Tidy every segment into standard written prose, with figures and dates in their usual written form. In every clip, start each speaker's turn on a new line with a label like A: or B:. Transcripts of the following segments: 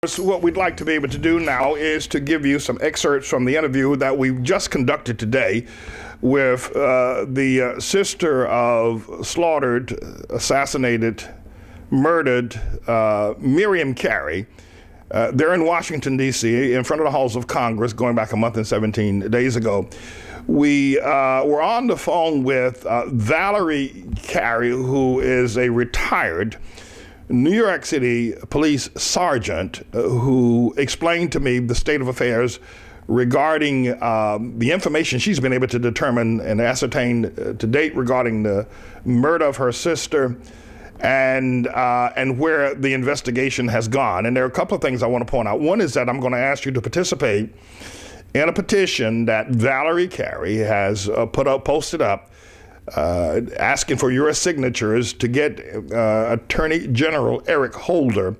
A: So what we'd like to be able to do now is to give you some excerpts from the interview that we've just conducted today with the sister of slaughtered, assassinated, murdered Miriam Carey. They're in Washington, D.C., in front of the halls of Congress, going back a month and 17 days ago. We were on the phone with Valerie Carey, who is a retired New York City police sergeant who explained to me the state of affairs regarding the information she's been able to determine and ascertain to date regarding the murder of her sister and where the investigation has gone. And there are a couple of things I want to point out. One is that I'm going to ask you to participate in a petition that Valerie Carey has posted up, asking for your signatures to get Attorney General Eric Holder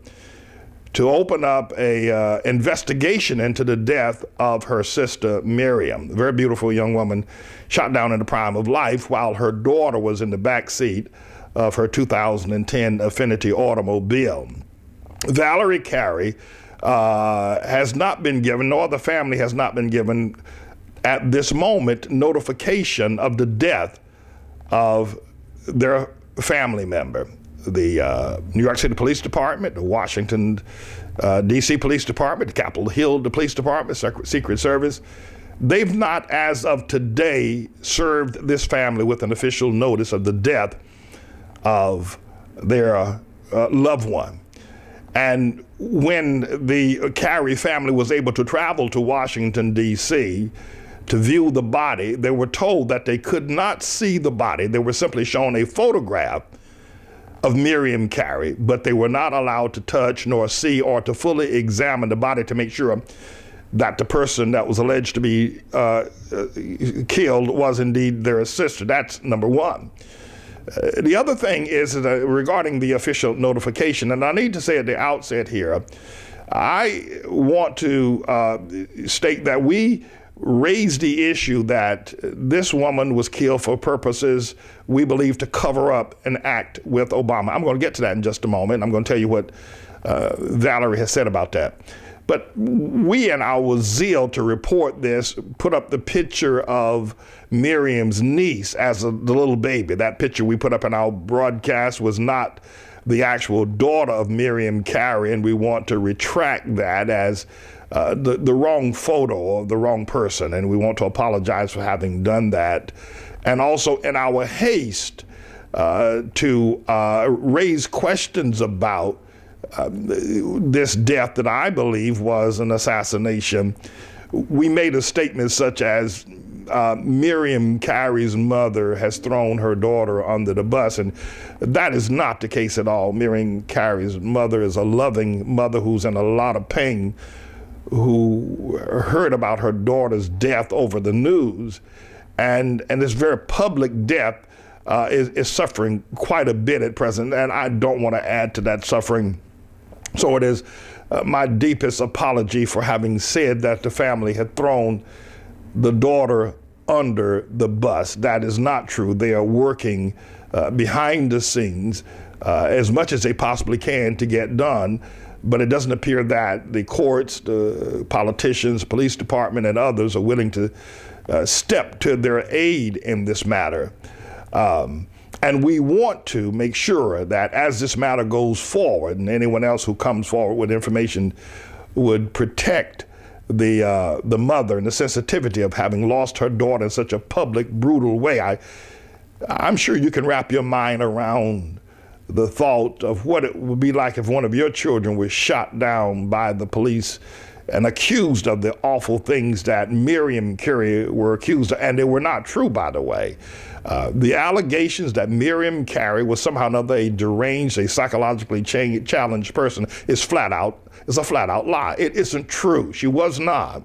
A: to open up a investigation into the death of her sister Miriam, a very beautiful young woman shot down in the prime of life while her daughter was in the back seat of her 2010 Affinity automobile. Valerie Carey has not been given, nor the family has not been given at this moment, notification of the death of their family member. The New York City Police Department, the Washington, D.C. Police Department, the Capitol Hill Police Department, Secret Service, they've not, as of today, served this family with an official notice of the death of their loved one. And when the Carey family was able to travel to Washington, D.C., to view the body, they were told that they could not see the body. They were simply shown a photograph of Miriam Carey, but they were not allowed to touch nor see or to fully examine the body to make sure that the person that was alleged to be killed was indeed their sister. That's number one. The other thing is regarding the official notification, and I need to say at the outset here, I want to state that we raised the issue that this woman was killed for purposes we believe to cover up an act with Obama. I'm going to get to that in just a moment. I'm going to tell you what Valerie has said about that. But we, in our zeal to report this, put up the picture of Miriam's niece as the little baby. That picture we put up in our broadcast was not the actual daughter of Miriam Carey, and we want to retract that as the wrong photo of the wrong person, and we want to apologize for having done that. And also in our haste to raise questions about this death that I believe was an assassination, we made a statement such as Miriam Carey's mother has thrown her daughter under the bus, and that is not the case at all. Miriam Carey's mother is a loving mother who's in a lot of pain, who heard about her daughter's death over the news, and this very public death is suffering quite a bit at present, and I don't want to add to that suffering. So it is my deepest apology for having said that the family had thrown the daughter under the bus. That is not true. They are working behind the scenes as much as they possibly can to get done. But it doesn't appear that the courts, the politicians, police department, and others are willing to step to their aid in this matter. And we want to make sure that as this matter goes forward, and anyone else who comes forward with information would protect the mother and the sensitivity of having lost her daughter in such a public, brutal way. I'm sure you can wrap your mind around the thought of what it would be like if one of your children was shot down by the police and accused of the awful things that Miriam Carey were accused of, and they were not true, by the way. The allegations that Miriam Carey was somehow or another a deranged, a psychologically challenged person is a flat out lie. It isn't true. She was not.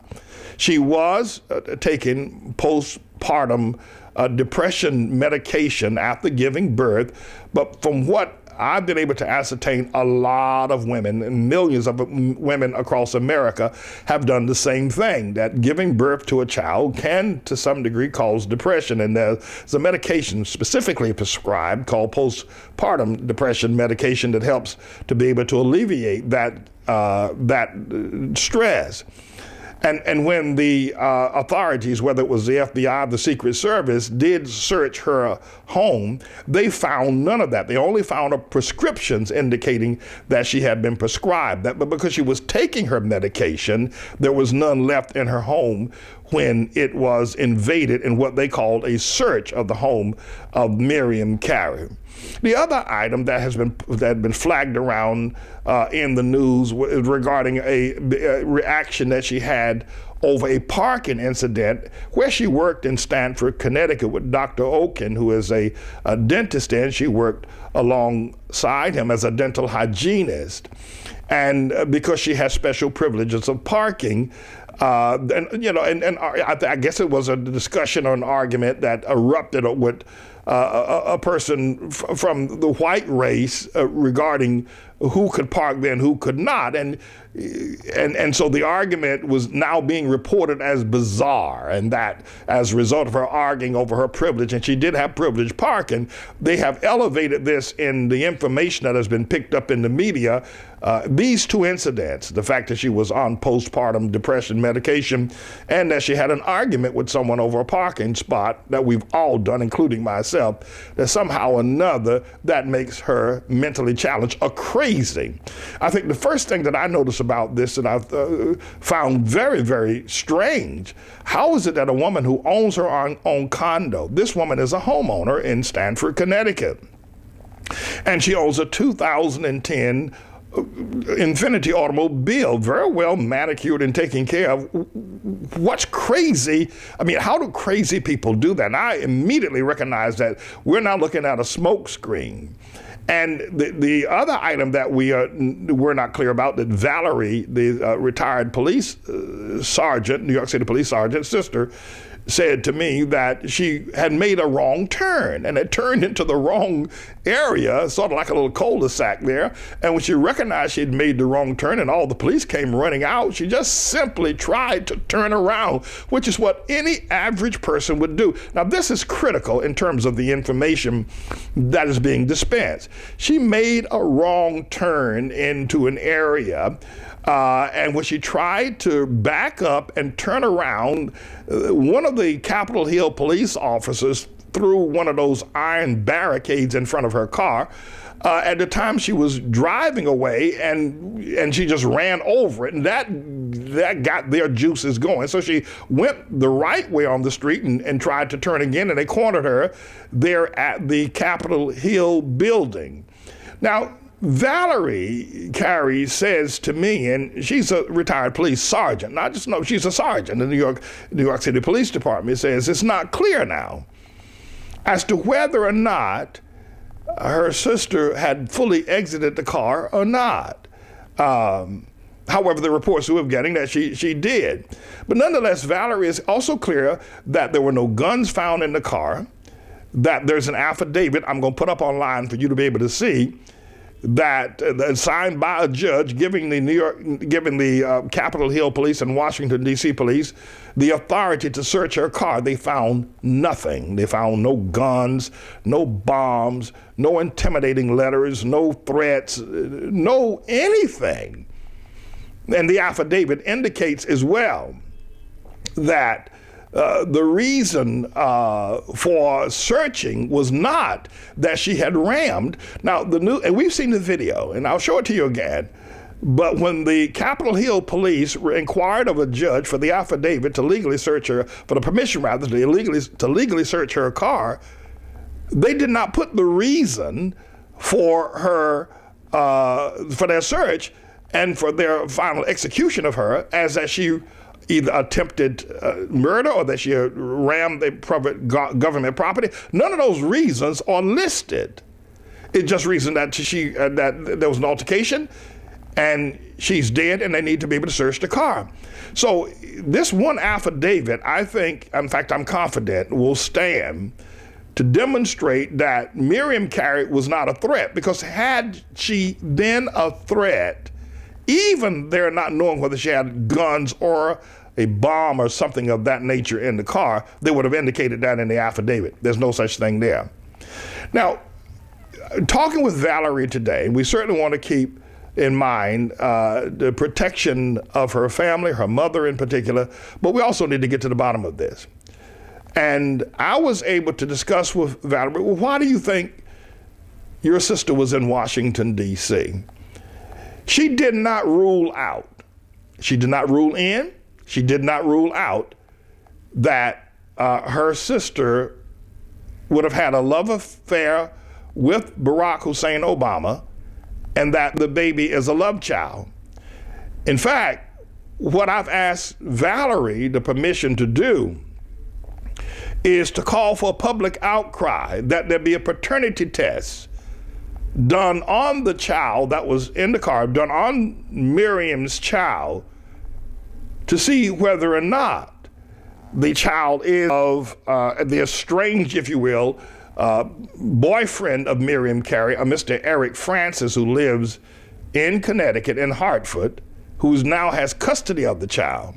A: She was taking postpartum depression medication after giving birth, but from what I've been able to ascertain, a lot of women, millions of women across America have done the same thing, that giving birth to a child can, to some degree, cause depression. And there's a medication specifically prescribed called postpartum depression medication that helps to be able to alleviate that stress. And when the authorities, whether it was the FBI, the Secret Service, did search her home, they found none of that. They only found prescriptions indicating that she had been prescribed that, but because she was taking her medication, there was none left in her home when it was invaded in what they called a search of the home of Miriam Carey. The other item that has been flagged around in the news regarding a reaction that she had over a parking incident where she worked in Stamford, Connecticut with Dr. Oken, who is a dentist, and she worked alongside him as a dental hygienist. And because she has special privileges of parking, I guess it was a discussion or an argument that erupted with a person from the white race regarding who could park there and who could not. And so the argument was now being reported as bizarre, and that as a result of her arguing over her privilege, and she did have privileged parking, they have elevated this in the information that has been picked up in the media. These two incidents, the fact that she was on postpartum depression medication and that she had an argument with someone over a parking spot that we've all done, including myself, that somehow or another that makes her mentally challenged or crazy. I think the first thing that I noticed about this that I've found very, very strange, how is it that a woman who owns her own condo, this woman is a homeowner in Stamford, Connecticut, and she owns a 2010 Infiniti automobile, very well manicured and taken care of. What's crazy? I mean, how do crazy people do that? And I immediately recognize that we're now looking at a smoke screen. And the other item that we're not clear about, that Valerie, the retired police sergeant, New York City police sergeant's sister, said to me that she had made a wrong turn and had turned into the wrong area, sort of like a little cul-de-sac there. And when she recognized she had made the wrong turn and all the police came running out, she just simply tried to turn around, which is what any average person would do. Now, this is critical in terms of the information that is being dispensed. She made a wrong turn into an area, and when she tried to back up and turn around, one of the Capitol Hill police officers threw one of those iron barricades in front of her car. At the time she was driving away, and she just ran over it, and that got their juices going. So she went the right way on the street and tried to turn again, and they cornered her there at the Capitol Hill building. Now, Valerie Carey says to me, and she's a retired police sergeant, not just no, she's a sergeant in the New York City Police Department, says it's not clear now as to whether or not her sister had fully exited the car or not. However, the reports we're getting that she did. But nonetheless, Valerie is also clear that there were no guns found in the car, that there's an affidavit I'm going to put up online for you to be able to see, that signed by a judge giving the Capitol Hill Police and Washington, D.C. Police the authority to search her car. They found nothing. They found no guns, no bombs, no intimidating letters, no threats, no anything. And the affidavit indicates as well that the reason for searching was not that she had rammed. Now, and we've seen the video, and I'll show it to you again. But when the Capitol Hill Police inquired of a judge for the affidavit to legally search her, for the permission rather, to legally search her car, they did not put the reason for her, for their search and for their final execution of her as that she either attempted murder or that she rammed the government property. None of those reasons are listed. It's just reason that that there was an altercation and she's dead and they need to be able to search the car. So this one affidavit, I think, in fact, I'm confident, will stand to demonstrate that Miriam Carey was not a threat, because had she been a threat, even they're not knowing whether she had guns or a bomb or something of that nature in the car, they would have indicated that in the affidavit. There's no such thing there. Now, talking with Valerie today, we certainly want to keep in mind, the protection of her family, her mother in particular, but we also need to get to the bottom of this. And I was able to discuss with Valerie, well, why do you think your sister was in Washington, D.C.? She did not rule out, she did not rule in, she did not rule out that her sister would have had a love affair with Barack Hussein Obama, and that the baby is a love child. In fact, what I've asked Valerie the permission to do is to call for a public outcry that there be a paternity test done on the child that was in the car, done on Miriam's child, to see whether or not the child is of the estranged, if you will, boyfriend of Miriam Carey, a Mr. Eric Francis, who lives in Connecticut, in Hartford, who now has custody of the child.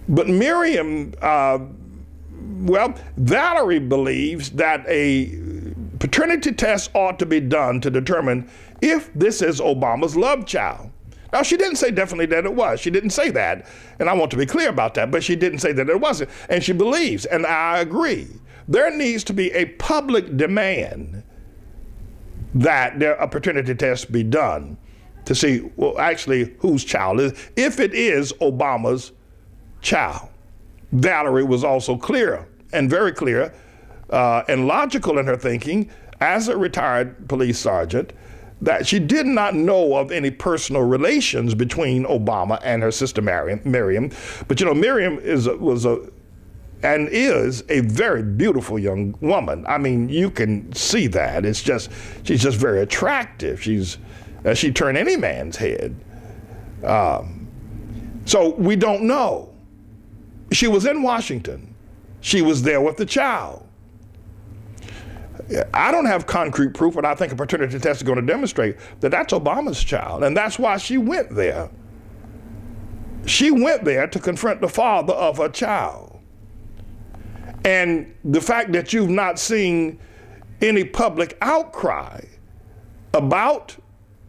A: But Miriam, well, Valerie believes that a paternity test ought to be done to determine if this is Obama's love child. Now, she didn't say definitely that it was. She didn't say that, and I want to be clear about that, but she didn't say that it wasn't. And she believes, and I agree, there needs to be a public demand that a paternity test be done to see, well, actually, whose child it is, if it is Obama's child. Valerie was also clear, and very clear, and logical in her thinking, as a retired police sergeant, that she did not know of any personal relations between Obama and her sister Miriam. But you know, Miriam is a very beautiful young woman. I mean, you can see that. It's just, she's just very attractive. She turned any man's head. So we don't know. She was in Washington. She was there with the child. I don't have concrete proof, but I think a paternity test is going to demonstrate that that's Obama's child, and that's why she went there. She went there to confront the father of her child. And the fact that you've not seen any public outcry about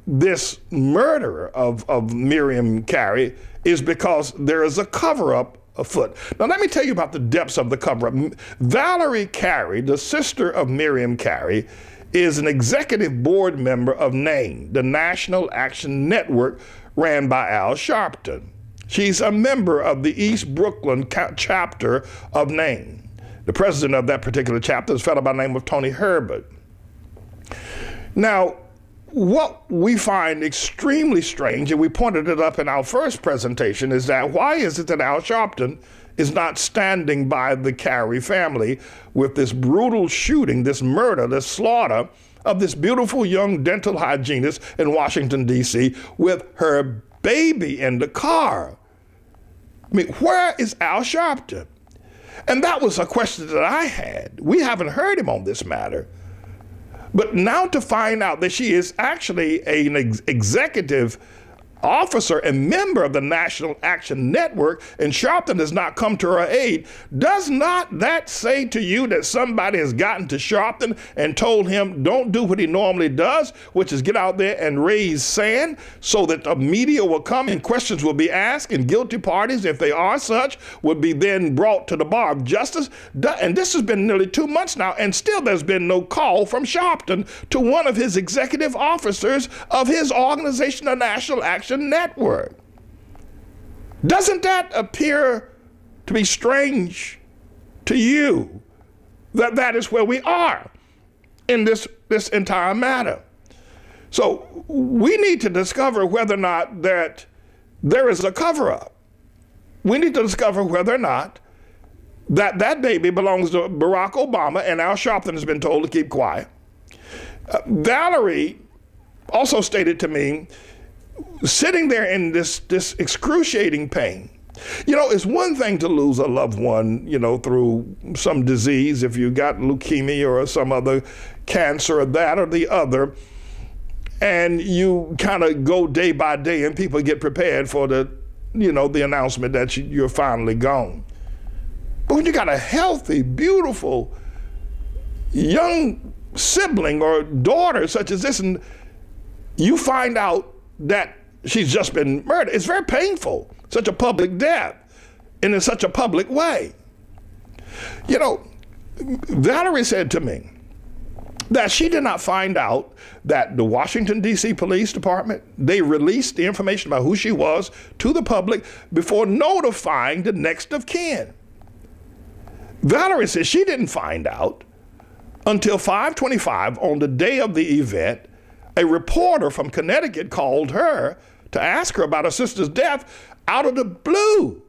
A: this murder of Miriam Carey is because there is a cover-up afoot. Now, let me tell you about the depths of the cover-up. Valerie Carey, the sister of Miriam Carey, is an executive board member of NAME, the National Action Network ran by Al Sharpton. She's a member of the East Brooklyn chapter of NAME. The president of that particular chapter is a fellow by the name of Tony Herbert. Now, what we find extremely strange, and we pointed it up in our first presentation, is that why is it that Al Sharpton is not standing by the Carey family with this brutal shooting, this murder, this slaughter of this beautiful young dental hygienist in Washington, D.C. with her baby in the car? I mean, where is Al Sharpton? And that was a question that I had. We haven't heard him on this matter. But now to find out that she is actually an executive officer and member of the National Action Network, and Sharpton has not come to her aid, does not that say to you that somebody has gotten to Sharpton and told him don't do what he normally does, which is get out there and raise sand so that the media will come and questions will be asked, and guilty parties, if they are such, would be then brought to the bar of justice? And this has been nearly 2 months now, and still there's been no call from Sharpton to one of his executive officers of his organization, the National Action Network. Doesn't that appear to be strange to you, that that is where we are in this entire matter? So we need to discover whether or not that there is a cover-up. We need to discover whether or not that baby belongs to Barack Obama, and Al Sharpton has been told to keep quiet. Valerie also stated to me, sitting there in this excruciating pain. You know, it's one thing to lose a loved one, you know, through some disease, if you got leukemia or some other cancer or that or the other, and you kind of go day by day and people get prepared for the, you know, the announcement that you're finally gone. But when you got a healthy, beautiful, young sibling or daughter such as this, and you find out that she's just been murdered. It's very painful, such a public death, and in such a public way. You know, Valerie said to me that she did not find out that the Washington, D.C. Police Department, they released the information about who she was to the public before notifying the next of kin. Valerie says she didn't find out until 5:25 on the day of the event. A reporter from Connecticut called her to ask her about her sister's death out of the blue.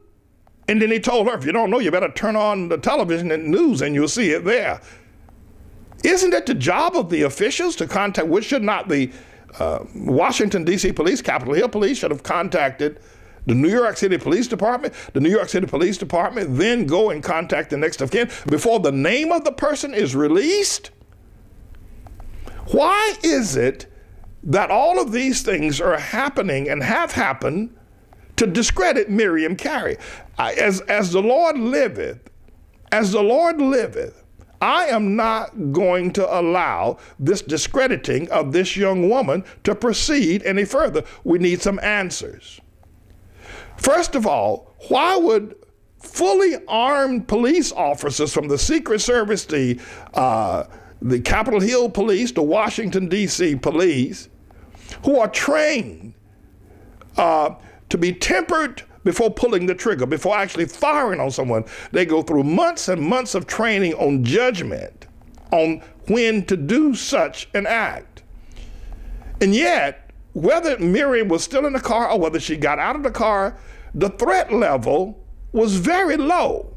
A: And then he told her, if you don't know, you better turn on the television and news and you'll see it there. Isn't it the job of the officials to contact, which should not the Washington, D.C. police, Capitol Hill police should have contacted the New York City Police Department. The New York City Police Department then go and contact the next of kin before the name of the person is released? Why is it that all of these things are happening and have happened to discredit Miriam Carey? As the Lord liveth, I am not going to allow this discrediting of this young woman to proceed any further. We need some answers. First of all, why would fully armed police officers from the Secret Service, the Capitol Hill Police, the Washington, D.C. Police, who are trained to be tempered before pulling the trigger, before actually firing on someone, they go through months and months of training on judgment on when to do such an act. And yet, whether Miriam was still in the car or whether she got out of the car, the threat level was very low.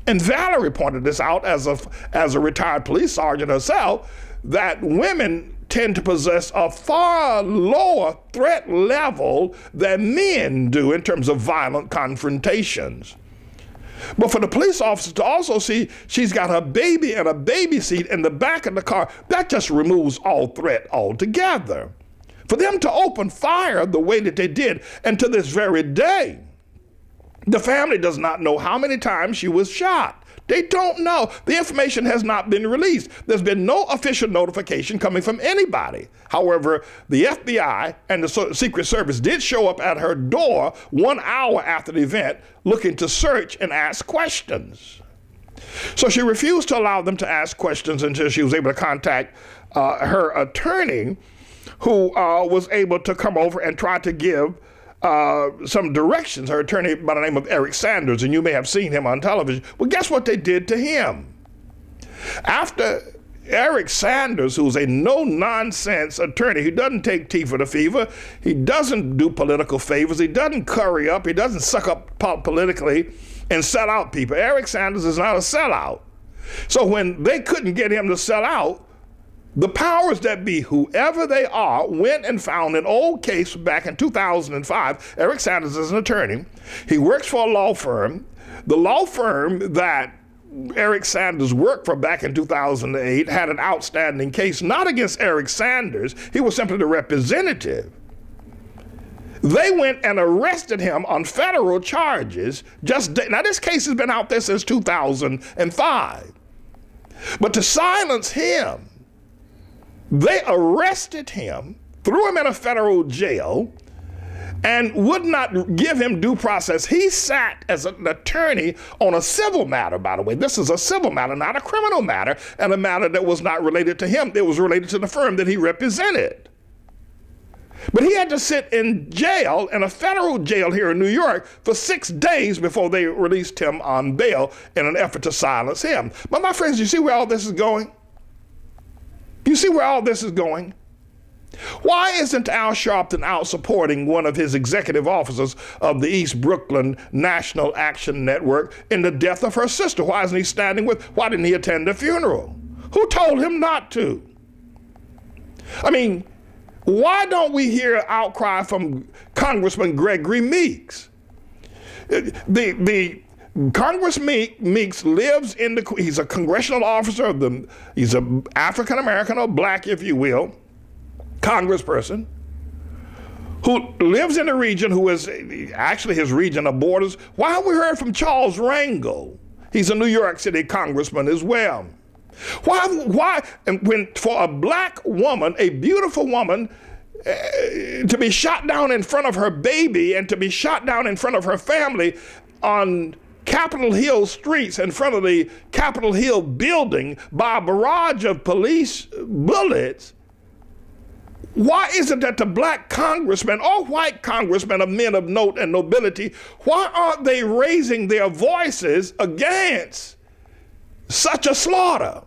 A: And Valerie pointed this out as a retired police sergeant herself, that women tend to possess a far lower threat level than men do in terms of violent confrontations. But for the police officer to also see she's got her baby in a baby seat in the back of the car, that just removes all threat altogether. For them to open fire the way that they did, and to this very day, the family does not know how many times she was shot. They don't know. The information has not been released. There's been no official notification coming from anybody. However, the FBI and the Secret Service did show up at her door 1 hour after the event looking to search and ask questions. So she refused to allow them to ask questions until she was able to contact her attorney, who was able to come over and try to give some directions, her attorney by the name of Eric Sanders, and you may have seen him on television. Well, guess what they did to him? After Eric Sanders, who's a no-nonsense attorney, he doesn't take tea for the fever, he doesn't do political favors, he doesn't curry up, he doesn't suck up politically and sell out people. Eric Sanders is not a sellout. So when they couldn't get him to sell out, the powers that be, whoever they are, went and found an old case back in 2005. Eric Sanders is an attorney. He works for a law firm. The law firm that Eric Sanders worked for back in 2008 had an outstanding case, not against Eric Sanders. He was simply the representative. They went and arrested him on federal charges. Now, this case has been out there since 2005. But to silence him, they arrested him, threw him in a federal jail, and would not give him due process. He sat as an attorney on a civil matter, by the way. This is a civil matter, not a criminal matter, and a matter that was not related to him. It was related to the firm that he represented. But he had to sit in jail, in a federal jail here in New York, for 6 days before they released him on bail in an effort to silence him. But my friends, you see where all this is going? You see where all this is going? Why isn't Al Sharpton out supporting one of his executive officers of the East Brooklyn National Action Network in the death of her sister? Why isn't he standing with? Why didn't he attend the funeral? Who told him not to? I mean, why don't we hear outcry from Congressman Gregory Meeks? The Congressman Meeks lives in he's a congressional officer he's an African-American or black, if you will, congressperson who lives in a region who is actually his region of borders. Why have we heard from Charles Rangel? He's a New York City congressman as well. Why, and when for a black woman, a beautiful woman, to be shot down in front of her baby and to be shot down in front of her family on Capitol Hill streets, in front of the Capitol Hill building, by a barrage of police bullets. Why is it that the black congressmen or white congressmen of men of note and nobility, why aren't they raising their voices against such a slaughter?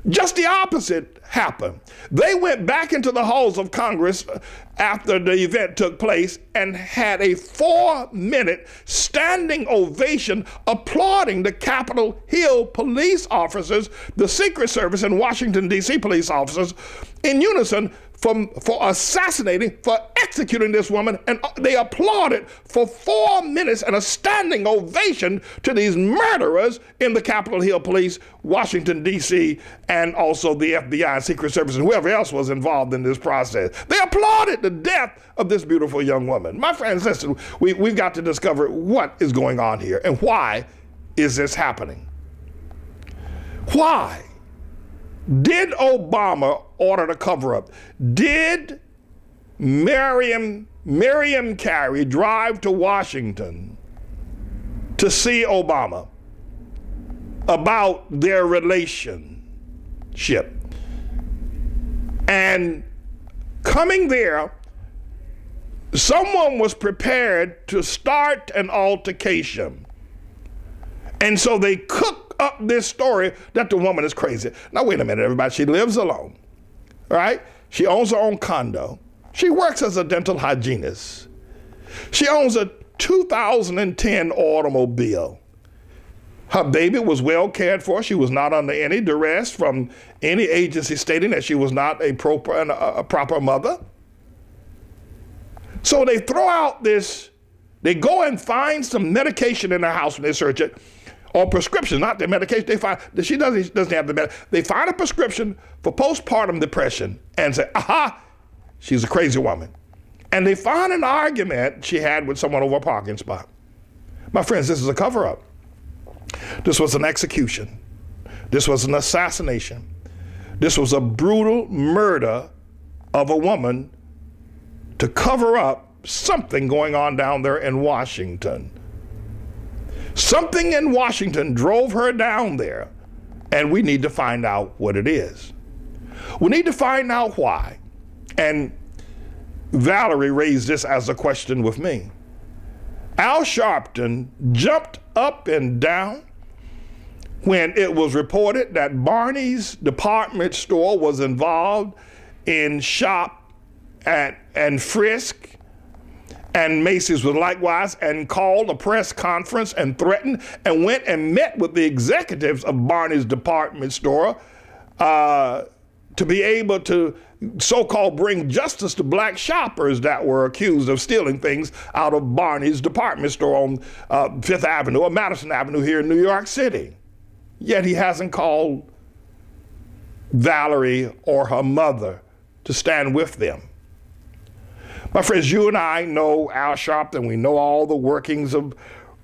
A: Just the opposite happened. They went back into the halls of Congress after the event took place and had a 4-minute standing ovation applauding the Capitol Hill police officers, the Secret Service and Washington, D.C. police officers in unison for assassinating, for executing this woman, and they applauded for 4 minutes and a standing ovation to these murderers in the Capitol Hill Police, Washington, D.C., and also the FBI and Secret Service and whoever else was involved in this process. They applauded the death of this beautiful young woman. My friends, listen, we've got to discover what is going on here and why is this happening? Why? Did Obama order the cover-up? Did Miriam Carey drive to Washington to see Obama about their relationship? And coming there, someone was prepared to start an altercation. And so they cooked up this story that the woman is crazy. Now, wait a minute, everybody. She lives alone, right? She owns her own condo. She works as a dental hygienist. She owns a 2010 automobile. Her baby was well cared for. She was not under any duress from any agency stating that she was not a proper mother. So they throw out this, they go and find some medication in her house when they search it, or prescription, not the medication. They find that she doesn't have the medication. They find a prescription for postpartum depression and say, aha, she's a crazy woman. And they find an argument she had with someone over a parking spot. My friends, this is a cover-up. This was an execution. This was an assassination. This was a brutal murder of a woman to cover up something going on down there in Washington. Something in Washington drove her down there, and we need to find out what it is. We need to find out why. And Valerie raised this as a question with me. Al Sharpton jumped up and down when it was reported that Barney's department store was involved in shop and frisk, and Macy's was likewise, and called a press conference and threatened and went and met with the executives of Barney's department store to be able to so-called bring justice to black shoppers that were accused of stealing things out of Barney's department store on Fifth Avenue or Madison Avenue here in New York City. Yet he hasn't called Valerie or her mother to stand with them. My friends, you and I know Al Sharpton. We know all the workings of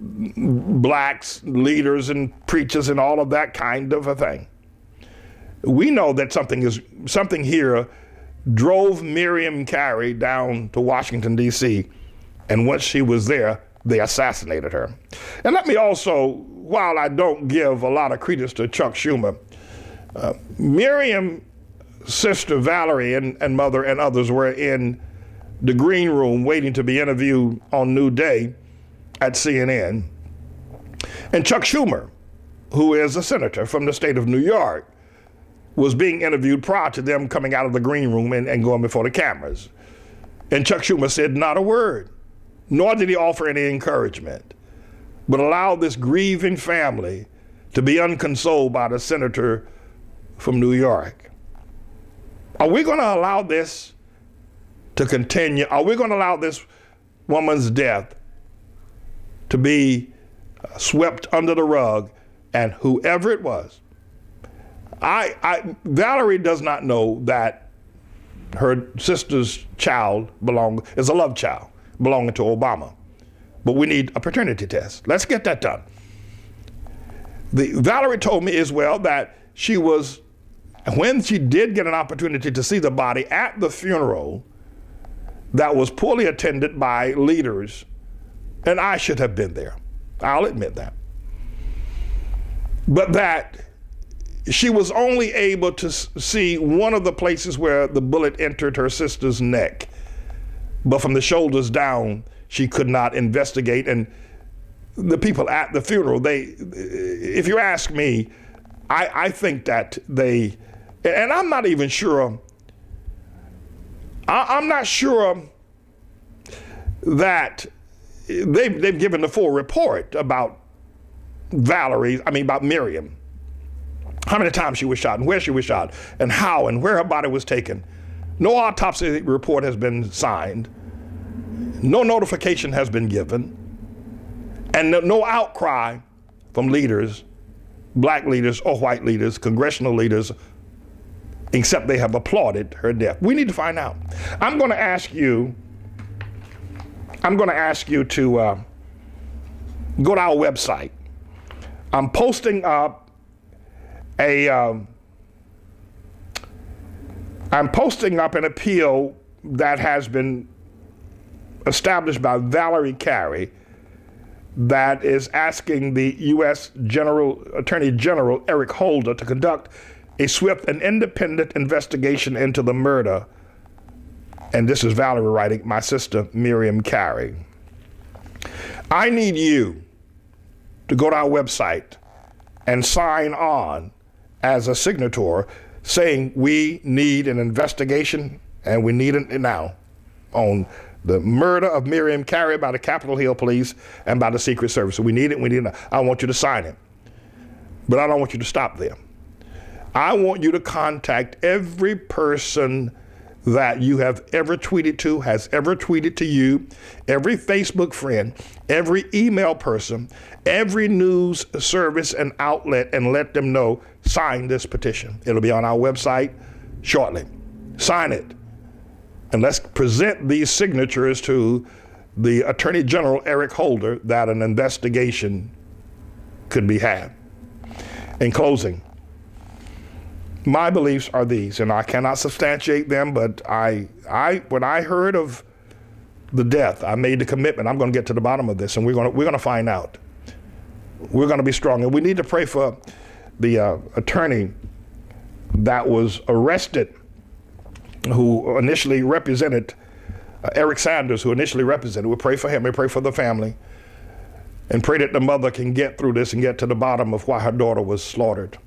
A: blacks, leaders and preachers and all of that kind of a thing. We know that something here drove Miriam Carey down to Washington, D.C., and once she was there, they assassinated her. And let me also, while I don't give a lot of credence to Chuck Schumer, Miriam's sister Valerie and mother and others were in the green room waiting to be interviewed on New Day at CNN. And Chuck Schumer, who is a senator from the state of New York, was being interviewed prior to them coming out of the green room and going before the cameras. And Chuck Schumer said not a word, nor did he offer any encouragement, but allowed this grieving family to be unconsoled by the senator from New York. Are we going to allow this to continue? Are we going to allow this woman's death to be swept under the rug, and whoever it was? Valerie does not know that her sister's child is a love child belonging to Obama. But we need a paternity test. Let's get that done. Valerie told me as well that when she did get an opportunity to see the body at the funeral, that was poorly attended by leaders, and I should have been there. I'll admit that. But that she was only able to see one of the places where the bullet entered her sister's neck, but from the shoulders down, she could not investigate. And the people at the funeral, if you ask me, I think that and I'm not even sure, I'm not sure that they've given the full report about about Miriam. How many times she was shot and where she was shot and how and where her body was taken. No autopsy report has been signed. No notification has been given. And no outcry from leaders, black leaders or white leaders, congressional leaders, except they have applauded her death. We need to find out. I'm going to ask you to go to our website. I'm posting up an appeal that has been established by Valerie Carey that is asking the U.S. Attorney General Eric Holder to conduct a swift and independent investigation into the murder. And this is Valerie writing, my sister Miriam Carey. I need you to go to our website and sign on as a signator saying we need an investigation, and we need it now, on the murder of Miriam Carey by the Capitol Hill Police and by the Secret Service. So we need it, we need it now. I want you to sign it. But I don't want you to stop there. I want you to contact every person that you have ever tweeted to, has ever tweeted to you, every Facebook friend, every email person, every news service and outlet, and let them know, sign this petition. It'll be on our website shortly. Sign it. And let's present these signatures to the Attorney General Eric Holder that an investigation could be had. In closing, my beliefs are these, and I cannot substantiate them, but when I heard of the death, I made the commitment, I'm going to get to the bottom of this, and we're going to find out. We're going to be strong, and we need to pray for the attorney that was arrested, who initially represented Eric Sanders, who initially represented. We pray for him, we pray for the family, and pray that the mother can get through this and get to the bottom of why her daughter was slaughtered.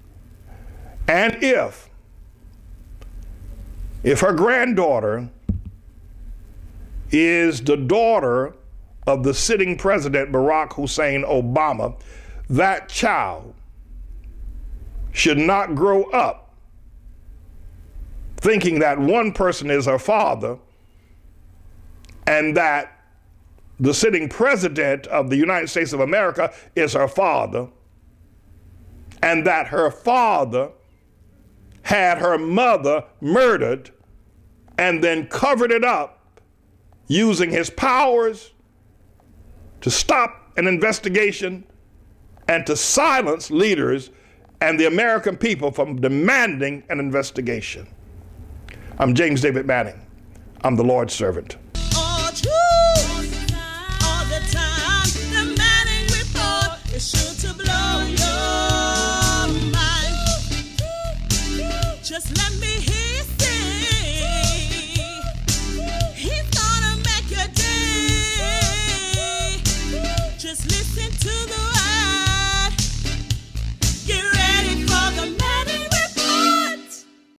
A: And if her granddaughter is the daughter of the sitting president, Barack Hussein Obama, that child should not grow up thinking that one person is her father and that the sitting president of the United States of America is her father, and that her father had her mother murdered and then covered it up using his powers to stop an investigation and to silence leaders and the American people from demanding an investigation. I'm James David Manning. I'm the Lord's servant.